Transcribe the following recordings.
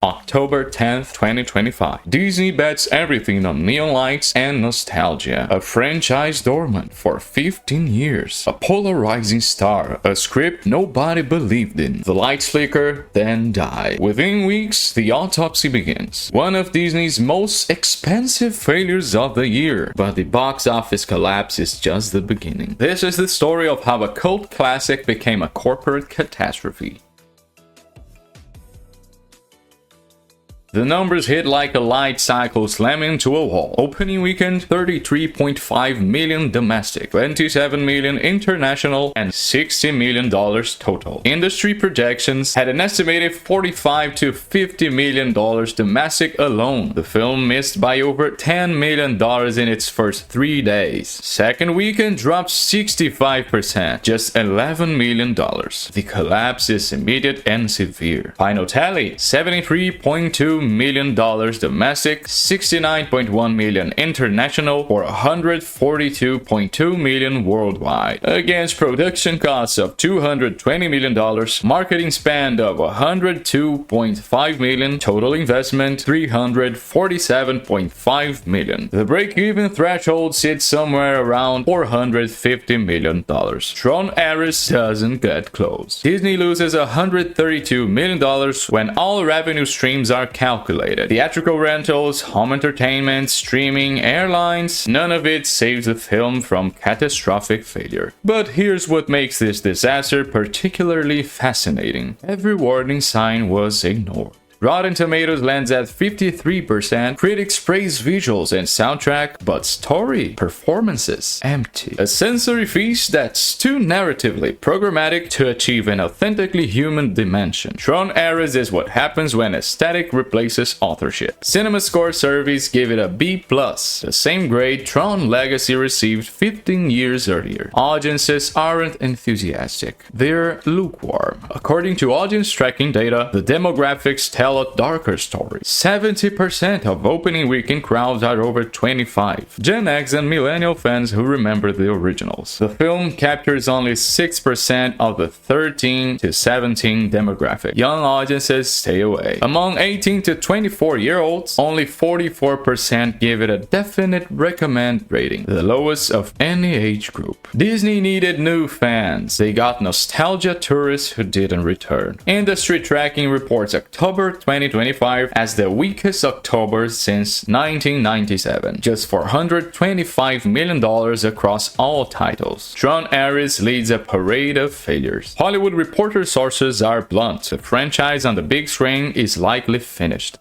October 10th, 2025. Disney bets everything on neon lights and nostalgia. A franchise dormant for 15 years. A polarizing star. A script nobody believed in. The lights flicker, then die. Within weeks, the autopsy begins. One of Disney's most expensive failures of the year. But the box office collapse is just the beginning. This is the story of how a cult classic became a corporate catastrophe. The numbers hit like a light cycle slamming into a wall. Opening weekend, 33.5 million domestic, 27 million international, and $60 million total. Industry projections had an estimated $45 to $50 million domestic alone. The film missed by over $10 million in its first 3 days. Second weekend dropped 65%, just $11 million. The collapse is immediate and severe. Final tally, $73.2 million domestic, 69.1 million international, or 142.2 million worldwide. Against production costs of $220 million, marketing spend of $102.5 million, total investment $347.5 million. The break-even threshold sits somewhere around $450 million. Tron Ares doesn't get close. Disney loses $132 million when all revenue streams are calculated. Theatrical rentals, home entertainment, streaming, airlines, none of it saves the film from catastrophic failure. But here's what makes this disaster particularly fascinating. Every warning sign was ignored. Rotten Tomatoes lands at 53%, critics praise visuals and soundtrack, but story, performances, empty. A sensory feast that's too narratively programmatic to achieve an authentically human dimension. Tron Ares is what happens when aesthetic replaces authorship. CinemaScore surveys give it a B+, the same grade Tron Legacy received 15 years earlier. Audiences aren't enthusiastic, they're lukewarm. According to audience tracking data, the demographics tell a darker story. 70% of opening weekend crowds are over 25, Gen X and millennial fans who remember the originals. The film captures only 6% of the 13 to 17 demographic. Young audiences stay away. Among 18 to 24-year-olds, only 44% give it a definite recommend rating, the lowest of any age group. Disney needed new fans. They got nostalgia tourists who didn't return. Industry tracking reports October 2025 as the weakest October since 1997, just $425 million across all titles. Tron Ares leads a parade of failures. Hollywood Reporter sources are blunt. The franchise on the big screen is likely finished.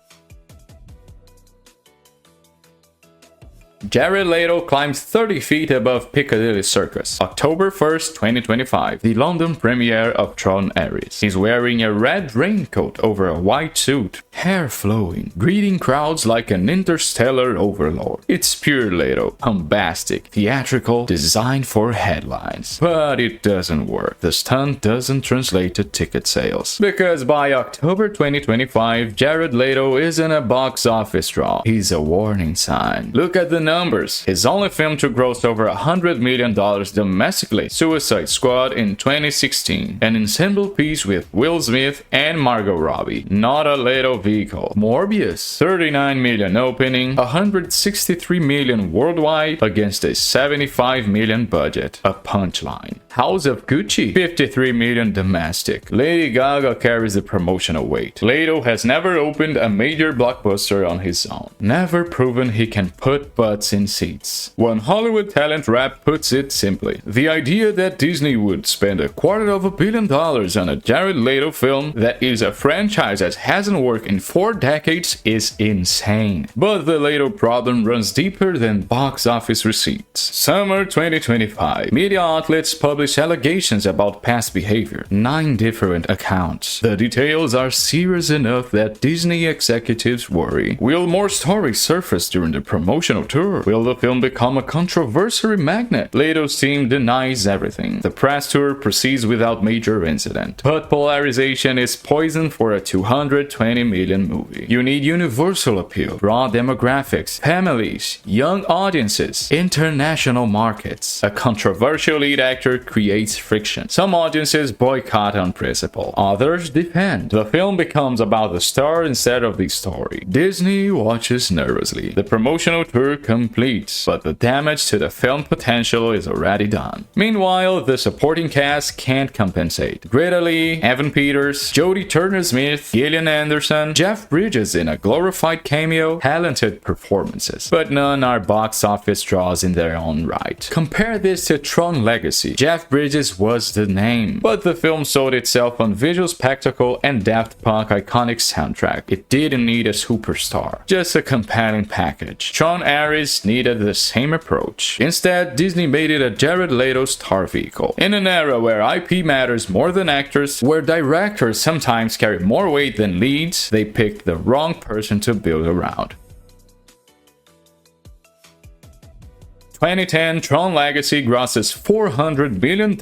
Jared Leto climbs 30 feet above Piccadilly Circus. October 1st, 2025, the London premiere of Tron Ares. He's wearing a red raincoat over a white suit, hair flowing, greeting crowds like an interstellar overlord. It's pure Leto, bombastic, theatrical, designed for headlines. But it doesn't work. The stunt doesn't translate to ticket sales. Because by October 2025, Jared Leto isn't a box office draw. He's a warning sign. Look at the numbers. His only film to gross over $100 million domestically, Suicide Squad in 2016, an ensemble piece with Will Smith and Margot Robbie, not a Leto vehicle. Morbius, 39 million opening, 163 million worldwide against a 75 million budget, a punchline. House of Gucci, 53 million domestic. Lady Gaga carries the promotional weight. Leto has never opened a major blockbuster on his own, never proven he can put butts in seats. One Hollywood talent rap puts it simply: the idea that Disney would spend $250 million on a Jared Leto film that is a franchise that hasn't worked in 4 decades is insane. But the Leto problem runs deeper than box office receipts. Summer 2025, media outlets publish allegations about past behavior. 9 different accounts. The details are serious enough that Disney executives worry. Will more stories surface during the promotional tour? tour? Will the film become a controversy magnet? Leto's team denies everything. The press tour proceeds without major incident. But polarization is poison for a $220 million movie. You need universal appeal, broad demographics, families, young audiences, international markets. A controversial lead actor creates friction. Some audiences boycott on principle. Others defend. The film becomes about the star instead of the story. Disney watches nervously. The promotional tour completes, but the damage to the film potential is already done. Meanwhile, the supporting cast can't compensate. Greta Lee, Evan Peters, Jodie Turner-Smith, Gillian Anderson, Jeff Bridges in a glorified cameo, talented performances, but none are box office draws in their own right. Compare this to Tron Legacy. Jeff Bridges was the name, but the film sold itself on visual spectacle and Daft Punk iconic soundtrack. It didn't need a superstar, just a compelling package. Tron Ares needed the same approach. Instead, Disney made it a Jared Leto star vehicle. In an era where IP matters more than actors, where directors sometimes carry more weight than leads, they picked the wrong person to build around. 2010, Tron Legacy grosses $400 million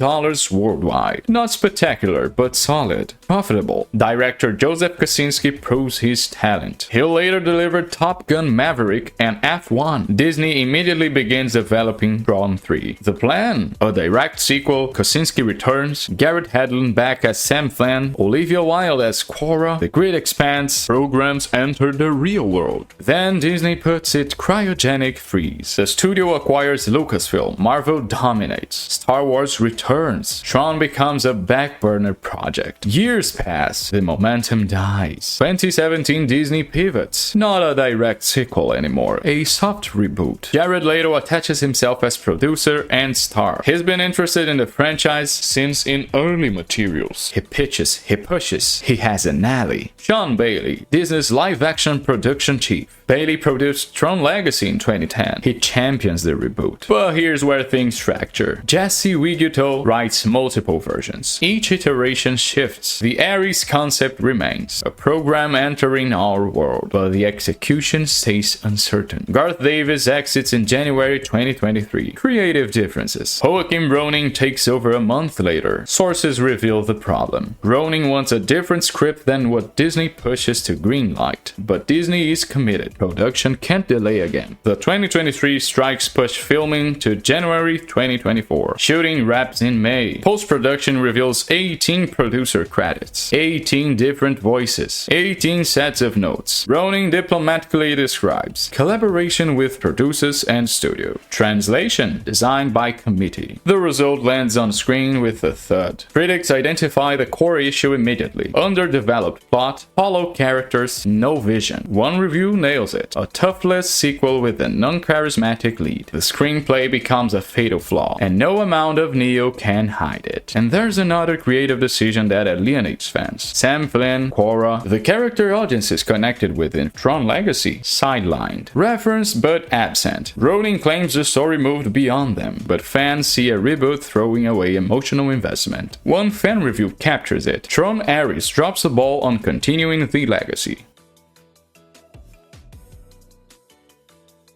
worldwide. Not spectacular, but solid. Profitable. Director Joseph Kosinski proves his talent. He later delivered Top Gun Maverick and F1. Disney immediately begins developing Tron 3. The plan? A direct sequel, Kosinski returns, Garrett Hedlund back as Sam Flynn, Olivia Wilde as Cora, the grid expands, programs enter the real world. Then Disney puts it cryogenic freeze. The studio acquires Lucasfilm, Marvel dominates, Star Wars returns, Tron becomes a backburner project. Years pass, the momentum dies. 2017 Disney pivots, not a direct sequel anymore, a soft reboot. Jared Leto attaches himself as producer and star. He's been interested in the franchise since in early materials. He pitches, he pushes, he has an ally. Sean Bailey, Disney's live-action production chief. Bailey produced Tron Legacy in 2010. He champions the reboot. But here's where things fracture. Jesse Wiguto writes multiple versions. Each iteration shifts. The Ares concept remains, a program entering our world, but the execution stays uncertain. Garth Davis exits in January 2023. Creative differences. Joaquin Roning takes over a month later. Sources reveal the problem. Roning wants a different script than what Disney pushes to greenlight, but Disney is committed. Production can't delay again. The 2023 strikes push filming to January 2024. Shooting wraps in May. Post-production reveals 18 producer credits, 18 different voices, 18 sets of notes. Roning diplomatically describes collaboration with producers and studio. Translation designed by committee. The result lands on screen with a thud. Critics identify the core issue immediately. Underdeveloped plot, hollow characters, no vision. One review nails it. A toothless sequel with a non-charismatic lead. The screenplay becomes a fatal flaw, and no amount of Neo can hide it. And there's another creative decision that alienates fans. Sam Flynn, Cora, the character audiences connected with in Tron Legacy, sidelined. Referenced but absent. Roning claims the story moved beyond them, but fans see a reboot throwing away emotional investment. One fan review captures it. Tron Ares drops the ball on continuing the legacy.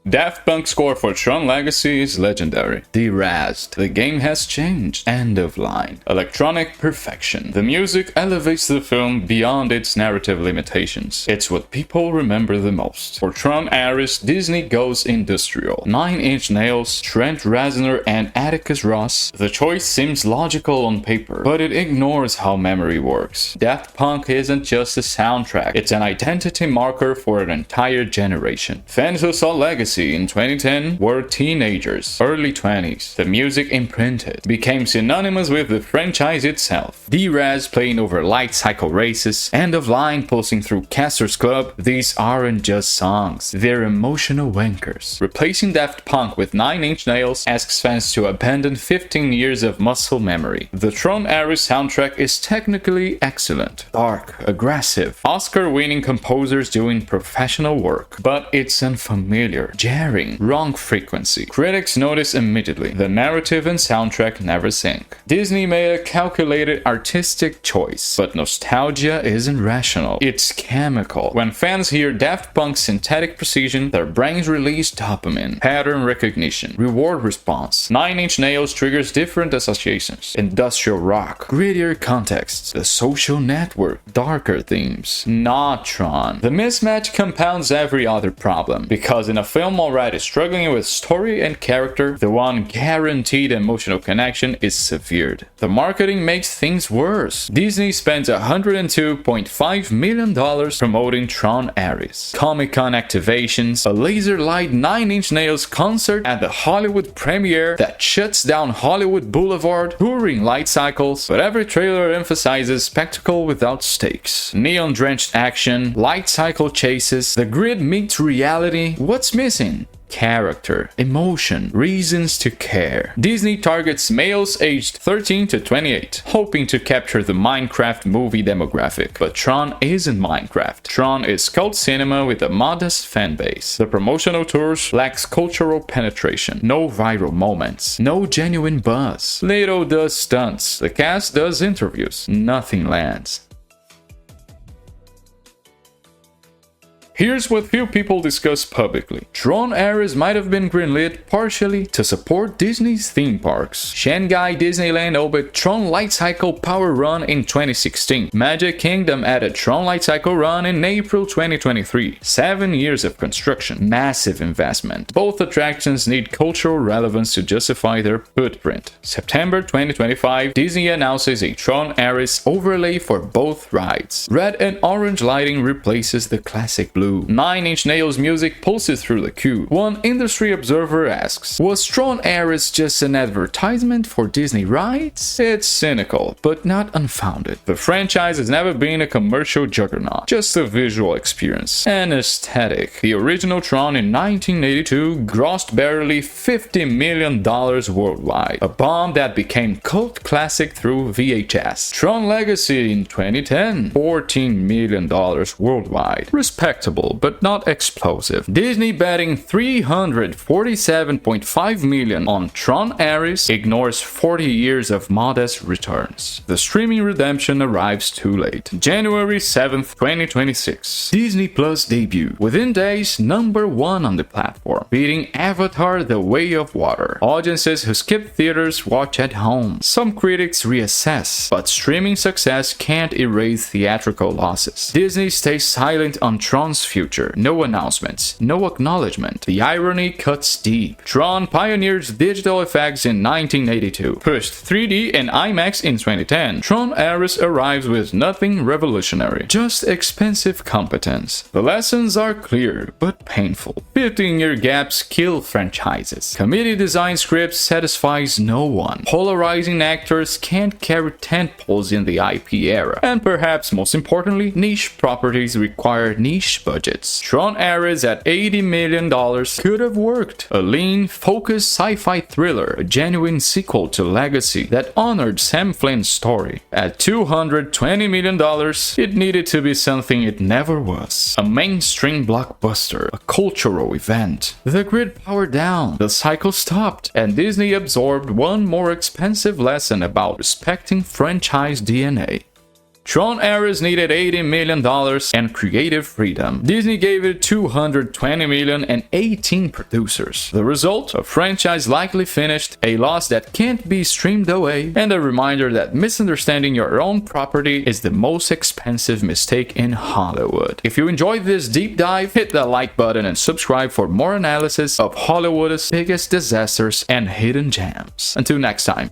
Daft Punk's score for Tron Legacy is legendary. Derazed. The game has changed. End of line. Electronic perfection. The music elevates the film beyond its narrative limitations. It's what people remember the most. For Tron Ares, Disney goes industrial. 9 Inch Nails, Trent Reznor, and Atticus Ross. The choice seems logical on paper, but it ignores how memory works. Daft Punk isn't just a soundtrack. It's an identity marker for an entire generation. Fans who saw Legacy in 2010 were teenagers, early 20s. The music imprinted, became synonymous with the franchise itself. D-Raz playing over light cycle races, End of Line pulsing through Caster's Club, these aren't just songs, they're emotional anchors. Replacing Daft Punk with 9 Inch Nails asks fans to abandon 15 years of muscle memory. The Tron Ares soundtrack is technically excellent, dark, aggressive, Oscar-winning composers doing professional work, but it's unfamiliar. jarring, wrong frequency. Critics notice immediately. The narrative and soundtrack never sync. Disney made a calculated artistic choice, but nostalgia isn't rational. It's chemical. When fans hear Daft Punk's synthetic precision, their brains release dopamine, pattern recognition, reward response. Nine Inch Nails triggers different associations. Industrial rock, grittier contexts, the social network, darker themes. Not Tron. The mismatch compounds every other problem, because in a film already struggling with story and character, the one guaranteed emotional connection is severed. The marketing makes things worse. Disney spends $102.5 million promoting Tron Ares, Comic-Con activations, a laser light Nine Inch Nails concert at the Hollywood premiere that shuts down Hollywood Boulevard, touring light cycles, but every trailer emphasizes spectacle without stakes. Neon-drenched action, light cycle chases, the grid meets reality. What's missing? Character, emotion, reasons to care. Disney targets males aged 13 to 28, hoping to capture the Minecraft movie demographic. But Tron isn't Minecraft. Tron is cult cinema with a modest fan base. The promotional tours lacks cultural penetration, no viral moments, no genuine buzz. Leto does stunts, the cast does interviews, nothing lands. Here's what few people discuss publicly. Tron Ares might have been greenlit partially to support Disney's theme parks. Shanghai Disneyland opened Tron Light Cycle Power Run in 2016. Magic Kingdom added Tron Light Cycle Run in April 2023. 7 years of construction, massive investment. Both attractions need cultural relevance to justify their footprint. September 2025, Disney announces a Tron Ares overlay for both rides. Red and orange lighting replaces the classic blue. Nine Inch Nails music pulses through the queue. One industry observer asks, was Tron Ares just an advertisement for Disney rides? It's cynical, but not unfounded. The franchise has never been a commercial juggernaut, just a visual experience, an aesthetic. The original Tron in 1982 grossed barely $50 million worldwide, a bomb that became cult classic through VHS. Tron Legacy in 2010, $14 million worldwide. Respectable, but not explosive. Disney betting $347.5 million on Tron Ares ignores 40 years of modest returns. The streaming redemption arrives too late. January 7th, 2026. Disney Plus debut. Within days, #1 on the platform, beating Avatar: The Way of Water. Audiences who skip theaters watch at home. Some critics reassess, but streaming success can't erase theatrical losses. Disney stays silent on Tron's future. No announcements, no acknowledgement. The irony cuts deep. Tron pioneers digital effects in 1982, pushed 3D and IMAX in 2010. Tron Ares arrives with nothing revolutionary, just expensive competence. The lessons are clear, but painful. 15-year gaps kill franchises. Committee design scripts satisfies no one. Polarizing actors can't carry tentpoles in the IP era. And perhaps most importantly, niche properties require niche budgets. Tron Ares at $80 million could have worked. A lean, focused sci-fi thriller, a genuine sequel to Legacy that honored Sam Flynn's story. At $220 million, it needed to be something it never was. A mainstream blockbuster, a cultural event. The grid powered down, the cycle stopped, and Disney absorbed one more expensive lesson about respecting franchise DNA. Tron Ares needed $80 million and creative freedom. Disney gave it $220 million and 18 producers. The result? A franchise likely finished, a loss that can't be streamed away, and a reminder that misunderstanding your own property is the most expensive mistake in Hollywood. If you enjoyed this deep dive, hit the like button and subscribe for more analysis of Hollywood's biggest disasters and hidden gems. Until next time.